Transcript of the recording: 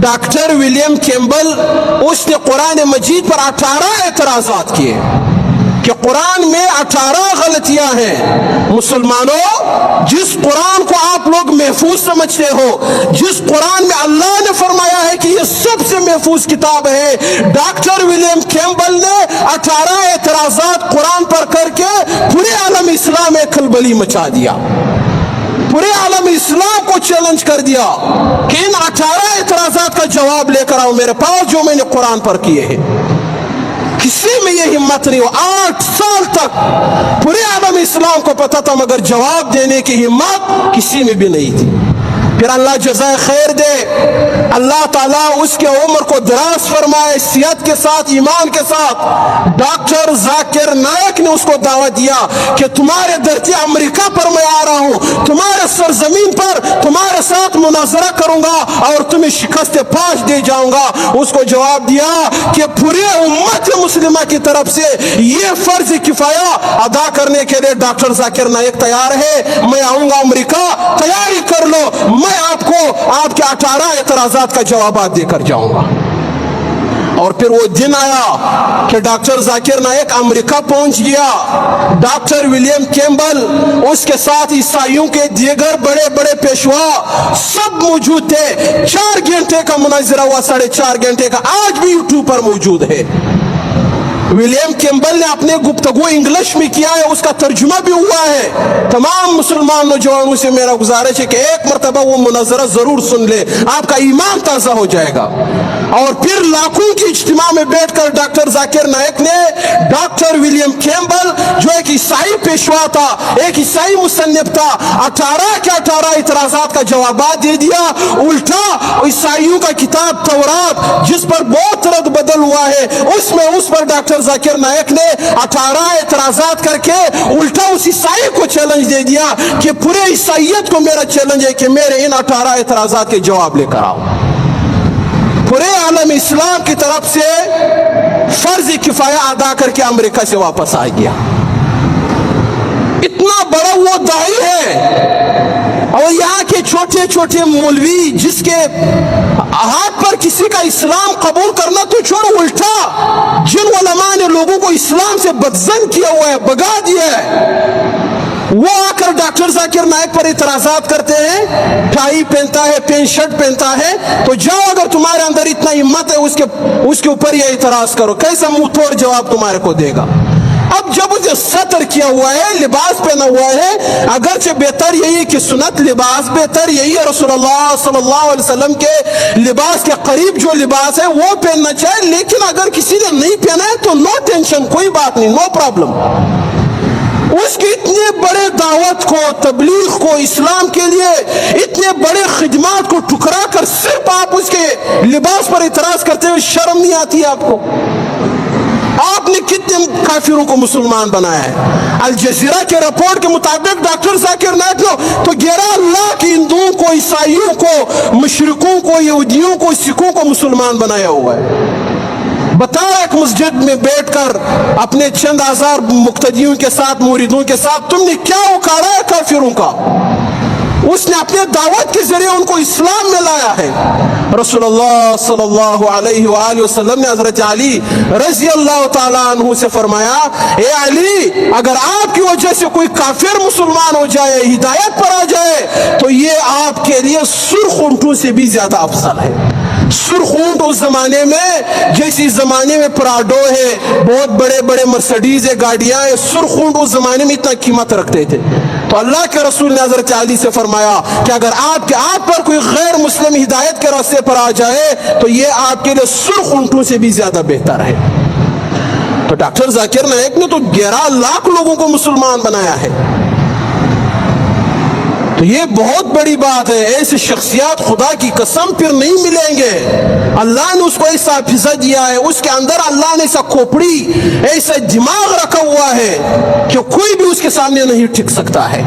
Doctor William Campbell, उसने कुरान मजीद पर 18 एतराज़ात किए कि कुरान में 18 गलतियां हैं। मुसलमानों, जिस कुरान को आप लोग महफूज समझते हो, जिस कुरान में अल्लाह ने फरमाया है कि ये सबसे महफूज किताब है, डॉक्टर विलियम कैम्बल ने 18 एतराज़ात कुरान पर करके पूरे आलम इस्लाम में खलबली मचा दिया, पूरे आलम इस्लाम को चैलेंज कर दिया कि इन 18 एतराज़ात का जवाब लेकर आओ मेरे पास जो मैंने कुरान पर किए हैं। किसी में ये हिम्मत नहीं हो। 8 साल तक पूरे आलम इस्लाम को पता था, मगर जवाब देने की हिम्मत किसी में भी नहीं थी। फिर अल्लाह जज़ाए खैर दे, अल्लाह ताला उसके उम्र को दराज फरमाए, सेहत के साथ, ईमान के साथ। डॉक्टर जाकिर नायक ने उसको दावत दिया कि तुम्हारे धरती अमेरिका पर मैं आ रहा हूं, तुम्हारे सरजमीन पर तुम्हारे साथ मुनाजरा करूंगा और तुम्हें शिकस्त पाश दे जाऊंगा। उसको जवाब दिया कि पूरे उम्मत मुस्लिमा की तरफ से ये फर्ज किफाया अदा करने के लिए डॉक्टर जाकिर नायक तैयार है। मैं आऊंगा अमेरिका, तैयारी कर लो, मैं आपको आपके 18 एतराज़ात का जवाब देकर जाऊंगा। और फिर वो दिन आया कि डॉक्टर जाकिर नायक अमेरिका पहुंच गया। डॉक्टर विलियम कैम्बल, उसके साथ ईसाइयों के दीगर बड़े बड़े पेशवा सब मौजूद थे। 4 घंटे का मुनाज़रा हुआ, 4.5 घंटे का, आज भी यूट्यूब पर मौजूद है। विलियम कैम्बल ने अपने गुफ्तगू इंग्लिश में किया है, उसका तर्जुमा भी हुआ है। तमाम मुसलमान नौजवानों से मेरा गुजारिश है कि एक मरतबा वो मुनाज़रा जरूर सुन ले, आपका ईमान ताज़ा हो जाएगा। और फिर लाखों की इज्तिमा में बैठकर डॉक्टर जाकिर नायक ने डॉक्टर विलियम कैम्बल, जो एक ईसाई पेशवा था, एक ईसाई मुसन्निफ था, 18 के 18 इतराज़ात का जवाब दे दिया। उल्टा ईसाइयों का किताब तौरात, जिस पर बहुत रद्द बदल हुआ है, उसमें उस पर डॉक्टर जाकिर नायक ने 18 एतराज़ात करके उल्टा उस ईसाई को चैलेंज दे दिया कि पूरे ईसाइयत को मेरा चैलेंज है कि मेरे इन 18 एतराज़ात के जवाब लेकर आओ। पूरे आलम इस्लाम की तरफ से फर्ज किफाया अदा करके अमेरिका से वापस आ गया। इतना बड़ा वो दाई है, और यहाँ के छोटे छोटे मौलवी जिसके हाथ पर किसी का इस्लाम कबूल करना तो छोड़, उल्टा जिन उलमा ने लोगों को इस्लाम से बदजन किया हुआ है, भगा दिया है, वो आकर डॉक्टर जाकिर नायक पर इतराज़ात करते हैं। टाई पहनता है, पेंट शर्ट पहनता है, तो जाओ अगर तुम्हारे अंदर इतना हिम्मत है उसके ऊपर ये इतराज़ करो। कैसा मुंह तोड़ जवाब तुम्हारे को देगा। अब जब उसे सतर किया हुआ है, लिबास पहना हुआ है, अगरचे बेहतर यही है कि सुन्नत लिबास बेहतर यही है, रसूलुल्लाह सल्लल्लाहु अलैहि वसल्लम के लिबास के करीब जो लिबास है वो पहनना चाहिए, लेकिन अगर किसी ने नहीं पहना है तो नो टेंशन, कोई बात नहीं, नो प्रॉब्लम। उसकी इतने बड़े दावत को, तबलीग को, इस्लाम के लिए इतने बड़े खिदमात को ठुकरा कर सिर्फ आप उसके लिबास पर इतराज करते हुए शर्म नहीं आती है आपको? आपने कितने काफिरों को मुसलमान बनाया है। अल जज़ीरा के रिपोर्ट के मुताबिक डॉक्टर जाकिर नायक ने तो 11 लाख हिंदुओं को, ईसाइयों को, मुशरिकों को, यहूदियों को, सिखों को मुसलमान बनाया हुआ है। बताओ, एक मस्जिद में बैठकर अपने चंद हजार मुक्तदियों के साथ, मुरीदों के साथ तुमने क्या उखाड़ा है काफिरों का? उसने अपने दावत के जरिए उनको इस्लाम में लाया है। रसूलुल्लाह सल्लल्लाहु अलैहि वसल्लम ने हजरत अली रज़ी अल्लाह ताला अन्हु से फरमाया, ए अली, अगर आपकी वजह से कोई काफिर मुसलमान हो जाए, हिदायत पर आ जाए, तो ये आपके लिए सुर्ख ऊंटों से भी ज्यादा अफजल है। सुर्ख ऊंट उस जमाने में, जैसे इस जमाने में प्राडो है, बहुत बड़े बड़े मर्सिडीज है, गाड़ियां है, सुर्ख ऊंट उस जमाने में इतना कीमत रखते थे। तो अल्लाह के रसूल ने हजरत अली से फरमाया कि अगर आप पर कोई गैर मुस्लिम हिदायत के रास्ते पर आ जाए, तो ये आपके लिए सुर्ख ऊंटों से भी ज्यादा बेहतर है। तो डॉक्टर जाकिर नायक ने तो 11 लाख लोगों को मुसलमान बनाया है। तो ये बहुत बड़ी बात है। ऐसे शख्सियत खुदा की कसम फिर नहीं मिलेंगे। अल्लाह ने उसको ऐसा फिजा दिया है, उसके अंदर अल्लाह ने ऐसा खोपड़ी, ऐसा दिमाग रखा हुआ है कि कोई भी उसके सामने नहीं टिक सकता है।